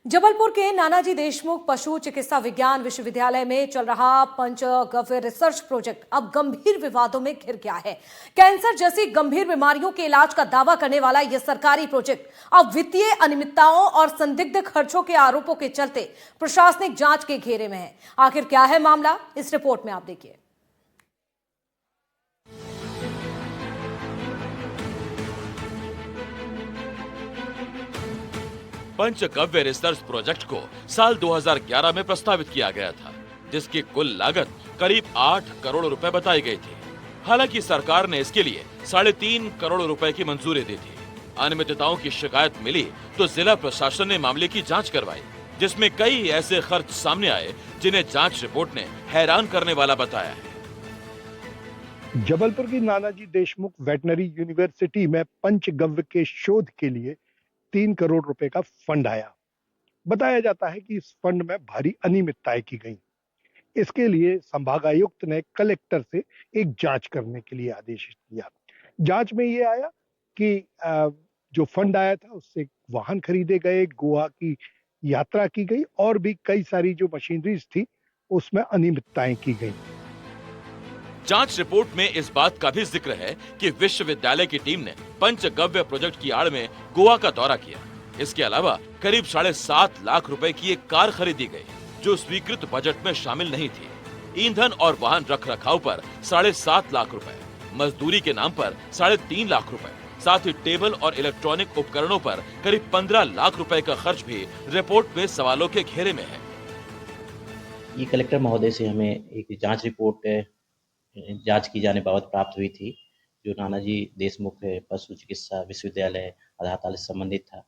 जबलपुर के नानाजी देशमुख पशु चिकित्सा विज्ञान विश्वविद्यालय में चल रहा पंचगव्य रिसर्च प्रोजेक्ट अब गंभीर विवादों में घिर गया है। कैंसर जैसी गंभीर बीमारियों के इलाज का दावा करने वाला यह सरकारी प्रोजेक्ट अब वित्तीय अनियमितताओं और संदिग्ध खर्चों के आरोपों के चलते प्रशासनिक जांच के घेरे में है। आखिर क्या है मामला, इस रिपोर्ट में आप देखिए। पंचगव्य रिसर्च प्रोजेक्ट को साल 2011 में प्रस्तावित किया गया था, जिसकी कुल लागत करीब 8 करोड़ रुपए बताई गई थी। हालांकि सरकार ने इसके लिए 3.5 करोड़ रुपए की मंजूरी दी थी। अनियमितताओं की शिकायत मिली तो जिला प्रशासन ने मामले की जांच करवाई, जिसमें कई ऐसे खर्च सामने आए जिन्हें जांच रिपोर्ट ने हैरान करने वाला बताया है। जबलपुर की नानाजी देशमुख वेटनरी यूनिवर्सिटी में पंचगव्य के शोध के लिए 3 करोड़ रुपए का फंड आया। बताया जाता है कि इस फंड में भारी अनियमितताएं की गई। इसके लिए संभागायुक्त ने कलेक्टर से एक जांच करने के लिए आदेश दिया। जांच में ये आया कि जो फंड आया था उससे वाहन खरीदे गए, गोवा की यात्रा की गई और भी कई सारी जो मशीनरीज थी उसमें अनियमितताएं की गई। जांच रिपोर्ट में इस बात का भी जिक्र है कि विश्वविद्यालय की टीम ने पंचगव्य प्रोजेक्ट की आड़ में गोवा का दौरा किया। इसके अलावा करीब 7.5 लाख रुपए की एक कार खरीदी गई, जो स्वीकृत बजट में शामिल नहीं थी। ईंधन और वाहन रख रखाव पर 7.5 लाख रुपए, मजदूरी के नाम पर 3.5 लाख रुपए, साथ ही टेबल और इलेक्ट्रॉनिक उपकरणों पर करीब 15 लाख रुपए का खर्च भी रिपोर्ट में सवालों के घेरे में है। ये कलेक्टर महोदय से हमें एक जांच रिपोर्ट जांच की जाने बाबत प्राप्त हुई थी, जो नानाजी देशमुख पशु चिकित्सा विश्वविद्यालय आधारताल से संबंधित था।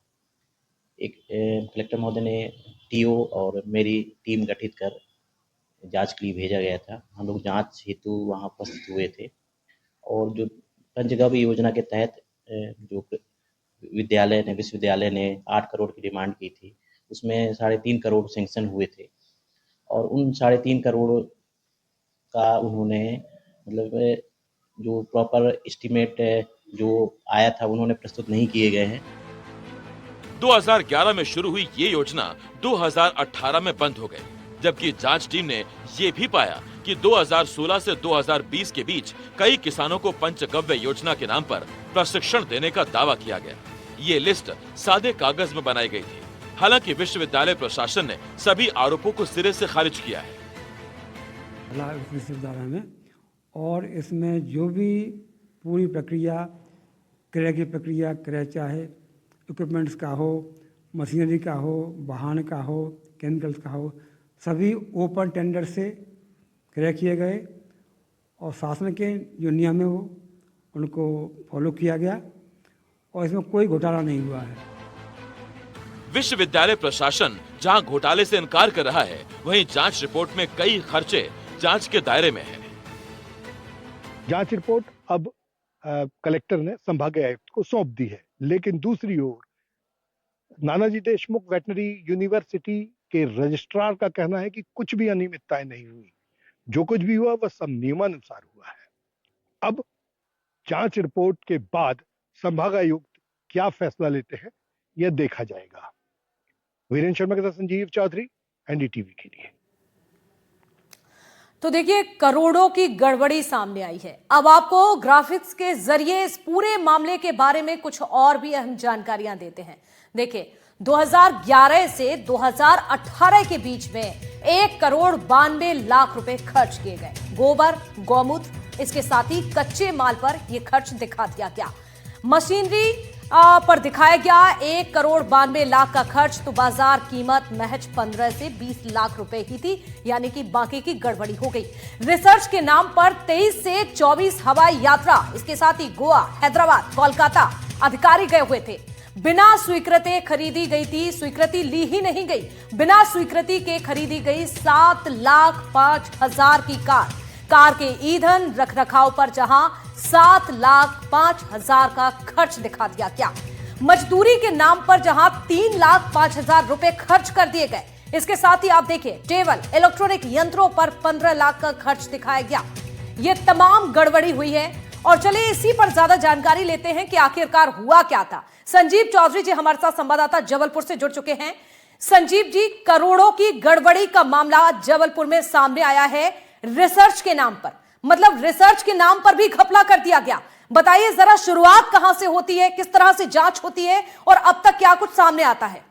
एक कलेक्टर महोदय ने टीओ और मेरी टीम गठित कर जांच के लिए भेजा गया था। हम लोग जांच हेतु वहां उपस्थित हुए थे और जो पंचगव्य योजना के तहत जो विश्वविद्यालय ने 8 करोड़ की डिमांड की थी, उसमें 3.5 करोड़ सैंक्शन हुए थे और उन 3.5 करोड़ का उन्होंने जो प्रॉपर एस्टीमेट जो आया था उन्होंने प्रस्तुत नहीं किए गए हैं। 2011 में शुरू हुई ये योजना 2018 में बंद हो गई, जबकि जांच टीम ने ये भी पाया कि 2016 से 2020 के बीच कई किसानों को पंचगव्य योजना के नाम पर प्रशिक्षण देने का दावा किया गया। ये लिस्ट सादे कागज में बनाई गई थी। हालांकि विश्वविद्यालय प्रशासन ने सभी आरोपों को सिरे से खारिज किया है। विश्वविद्यालय में और इसमें जो भी पूरी प्रक्रिया, क्रय की प्रक्रिया, क्रय चाहे इक्विपमेंट्स का हो, मशीनरी का हो, वाहन का हो, केमिकल्स का हो, सभी ओपन टेंडर से क्रय किए गए और शासन के जो नियम है वो उनको फॉलो किया गया और इसमें कोई घोटाला नहीं हुआ है। विश्वविद्यालय प्रशासन जहां घोटाले से इनकार कर रहा है, वहीं जांच रिपोर्ट में कई खर्चे जांच के दायरे में है। जांच रिपोर्ट अब कलेक्टर ने संभागायुक्त को सौंप दी है, लेकिन दूसरी ओर नानाजी देशमुख वेटनरी यूनिवर्सिटी के रजिस्ट्रार का कहना है कि कुछ भी अनियमितताएं नहीं हुई। जो कुछ भी हुआ वह सब नियमानुसार हुआ है। अब जांच रिपोर्ट के बाद संभागायुक्त क्या फैसला लेते हैं यह देखा जाएगा। वीरेंद्र शर्मा के साथ संजीव चौधरी, एनडीटीवी के लिए। तो देखिए, करोड़ों की गड़बड़ी सामने आई है। अब आपको ग्राफिक्स के जरिए इस पूरे मामले के बारे में कुछ और भी अहम जानकारियां देते हैं। देखिए, 2011 से 2018 के बीच में 1 करोड़ 92 लाख रुपए खर्च किए गए। गोबर, गौमूत्र, इसके साथ ही कच्चे माल पर यह खर्च दिखा दिया गया। मशीनरी पर दिखाया गया 1 करोड़ 92 लाख का खर्च, तो बाजार कीमत महज 15 से 20 लाख रुपए ही थी, यानी कि बाकी की गड़बड़ी हो गई। रिसर्च के नाम पर 23 से 24 हवाई यात्रा, इसके साथ ही गोवा, हैदराबाद, कोलकाता अधिकारी गए हुए थे। बिना स्वीकृति खरीदी गई थी, स्वीकृति ली ही नहीं गई। बिना स्वीकृति के खरीदी गई 7,05,000 की कार के ईंधन रख रखाव पर जहां 7,05,000 का खर्च दिखा दिया गया। मजदूरी के नाम पर जहां 3,05,000 रुपए खर्च कर दिए गए। इसके साथ ही आप देखिए, टेबल, इलेक्ट्रॉनिक यंत्रों पर 15 लाख का खर्च दिखाया गया। ये तमाम गड़बड़ी हुई है और चलिए इसी पर ज्यादा जानकारी लेते हैं कि आखिरकार हुआ क्या था। संजीव चौधरी जी हमारे साथ संवाददाता जबलपुर से जुड़ चुके हैं। संजीव जी, करोड़ों की गड़बड़ी का मामला जबलपुर में सामने आया है रिसर्च के नाम पर। मतलब रिसर्च के नाम पर भी घपला कर दिया गया। बताइए जरा, शुरुआत कहां से होती है, किस तरह से जांच होती है और अब तक क्या कुछ सामने आता है?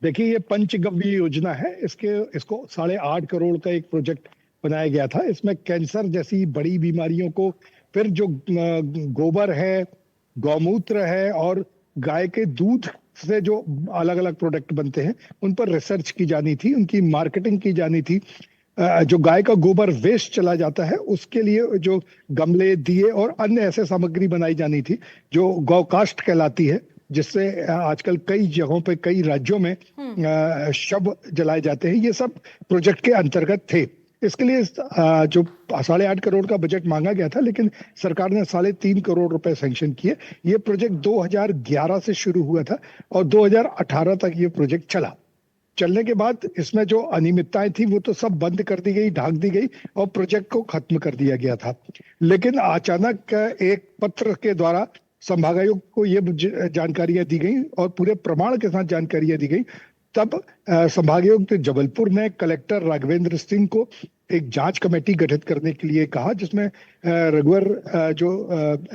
देखिए, ये पंचगव्य योजना है। इसको 8.5 करोड़ का एक प्रोजेक्ट बनाया गया था। इसमें कैंसर जैसी बड़ी बीमारियों को, फिर जो गोबर है, गौमूत्र है और गाय के दूध से जो अलग अलग प्रोडक्ट बनते हैं, उन पर रिसर्च की जानी थी, उनकी मार्केटिंग की जानी थी। जो गाय का गोबर वेस्ट चला जाता है, उसके लिए जो गमले, दिए और अन्य ऐसे सामग्री बनाई जानी थी जो गौकाष्ठ कहलाती है, जिससे आजकल कई जगहों पे, कई राज्यों में शव जलाए जाते हैं। ये सब प्रोजेक्ट के अंतर्गत थे। इसके लिए जो 8.5 करोड़ का बजट मांगा गया था, लेकिन सरकार ने 3.5 करोड़ रुपए सैंक्शन किए। ये प्रोजेक्ट 2011 से शुरू हुआ था और 2018 तक ये प्रोजेक्ट चला। चलने के बाद इसमें जो अनियमितताएं थी वो तो सब बंद कर दी गई, ढाक दी गई और प्रोजेक्ट को खत्म कर दिया गया था। लेकिन अचानक एक पत्र के द्वारा संभागायुक्त को ये जानकारियां दी गई और पूरे प्रमाण के साथ जानकारियां दी गई। तब संभागायुक्त जबलपुर ने कलेक्टर राघवेंद्र सिंह को एक जांच कमेटी गठित करने के लिए कहा, जिसमें रघुवर जो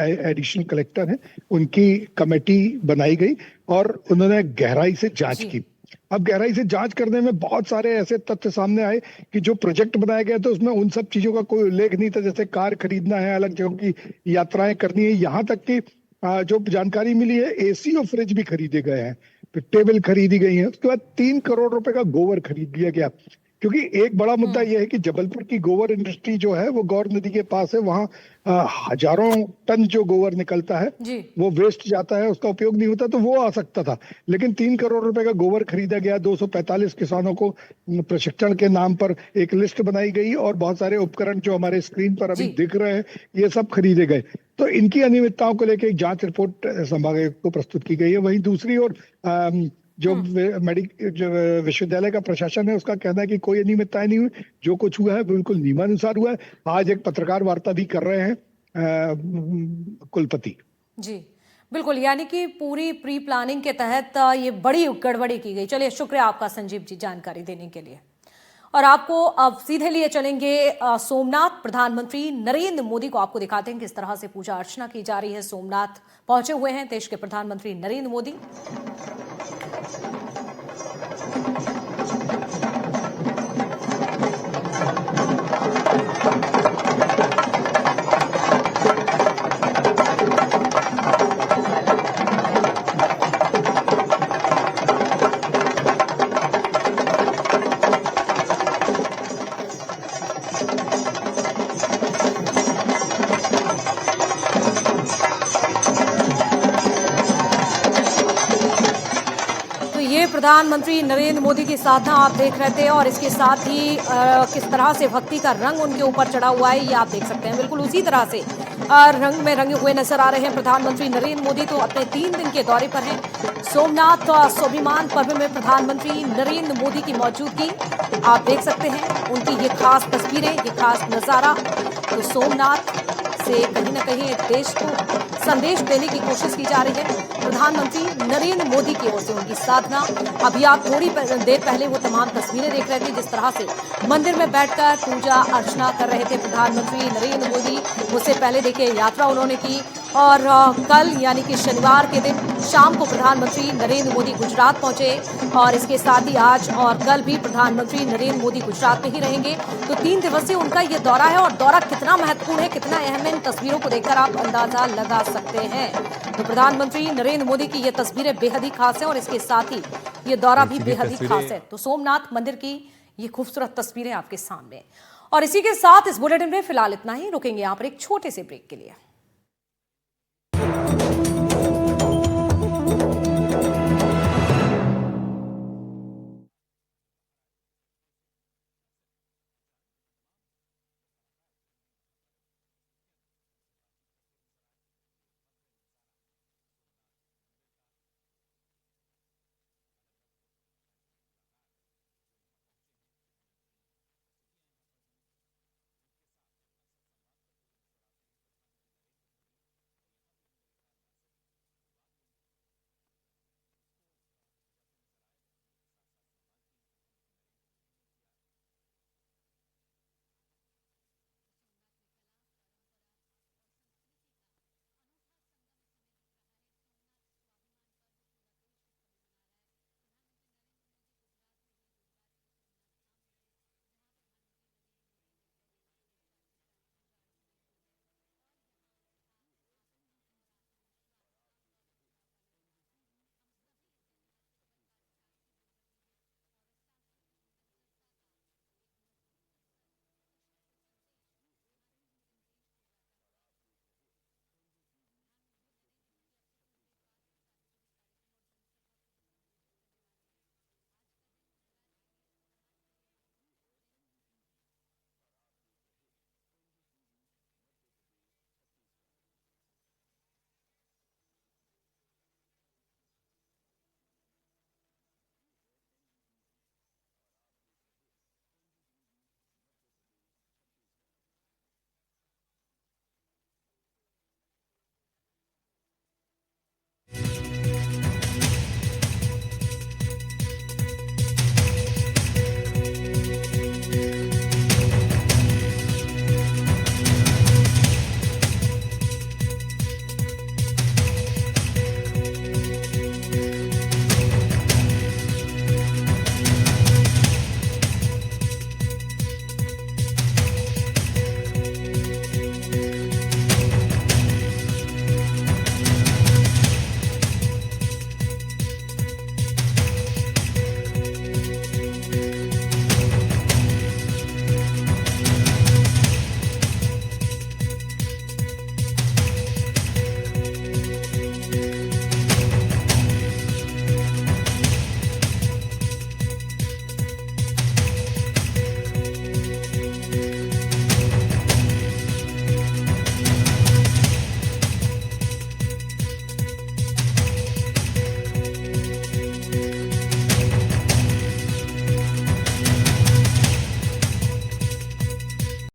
एडिशनल कलेक्टर हैं, उनकी कमेटी बनाई गई और उन्होंने गहराई से जांच की। अब गहराई से जांच करने में बहुत सारे ऐसे तथ्य सामने आए कि जो प्रोजेक्ट बनाया गया था उसमें उन सब चीजों का कोई उल्लेख नहीं था। जैसे कार खरीदना है, अलग जगहों की यात्राएं करनी है, यहाँ तक कि जो जानकारी मिली है, एसी और फ्रिज भी खरीदे गए हैं, फिर टेबल खरीदी गई है। उसके बाद 3 करोड़ रुपए का गोबर खरीद लिया गया। क्योंकि एक बड़ा मुद्दा यह है कि जबलपुर की गोबर इंडस्ट्री जो है वो गौर नदी के पास है। वहाँ हजारों टन जो गोबर निकलता है वो वेस्ट जाता है, उसका उपयोग नहीं होता, तो वो आ सकता था। लेकिन 3 करोड़ रुपए का गोबर खरीदा गया। 245 किसानों को प्रशिक्षण के नाम पर एक लिस्ट बनाई गई और बहुत सारे उपकरण जो हमारे स्क्रीन पर अभी दिख रहे हैं, ये सब खरीदे गए। तो इनकी अनियमितताओं को लेकर एक जांच रिपोर्ट संभागायुक्त को प्रस्तुत की गई है। वहीं दूसरी ओर जो विश्वविद्यालय का प्रशासन है, उसका कहना है कि कोई अनियमितताएं नहीं हुई, जो कुछ हुआ है बिल्कुल नियमानुसार हुआ है। आज एक पत्रकार वार्ता भी कर रहे हैं कुलपति जी। बिल्कुल, यानी कि पूरी प्री प्लानिंग के तहत ये बड़ी गड़बड़ी की गई। चलिए, शुक्रिया आपका संजीव जी जानकारी देने के लिए। और आपको अब सीधे लिए चलेंगे सोमनाथ। प्रधानमंत्री नरेंद्र मोदी को आपको दिखाते हैं किस तरह से पूजा अर्चना की जा रही है। सोमनाथ पहुंचे हुए हैं देश के प्रधानमंत्री नरेंद्र मोदी। प्रधानमंत्री नरेंद्र मोदी की साधना आप देख रहे थे और इसके साथ ही किस तरह से भक्ति का रंग उनके ऊपर चढ़ा हुआ है, ये आप देख सकते हैं। बिल्कुल उसी तरह से रंग में रंगे हुए नजर आ रहे हैं प्रधानमंत्री नरेंद्र मोदी। तो अपने 3 दिन के दौरे पर हैं। सोमनाथ स्वाभिमान पर्व में प्रधानमंत्री नरेंद्र मोदी की मौजूदगी आप देख सकते हैं। उनकी ये खास तस्वीरें, ये खास नजारा। तो सोमनाथ से कहीं ना कहीं देश को संदेश देने की कोशिश की जा रही है प्रधानमंत्री नरेंद्र मोदी की ओर से उनकी साधना। अभी आप थोड़ी देर पहले वो तमाम तस्वीरें देख रहे थे, जिस तरह से मंदिर में बैठकर पूजा अर्चना कर रहे थे प्रधानमंत्री नरेंद्र मोदी। उससे पहले देखिए यात्रा उन्होंने की और कल यानी कि शनिवार के दिन शाम को प्रधानमंत्री नरेंद्र मोदी गुजरात पहुंचे और इसके साथ ही आज और कल भी प्रधानमंत्री नरेंद्र मोदी गुजरात में ही रहेंगे। तो 3 दिवसीय उनका ये दौरा है और दौरा कितना महत्वपूर्ण है, कितना अहम है, इन तस्वीरों को देखकर आप अंदाजा लगा सकते हैं। तो प्रधानमंत्री नरेंद्र मोदी की ये तस्वीरें बेहद ही खास है और इसके साथ ही ये दौरा भी बेहद ही खास है। तो सोमनाथ मंदिर की ये खूबसूरत तस्वीरें आपके सामने। और इसी के साथ इस बुलेटिन में फिलहाल इतना ही। रुकेंगे यहाँ पर एक छोटे से ब्रेक के लिए।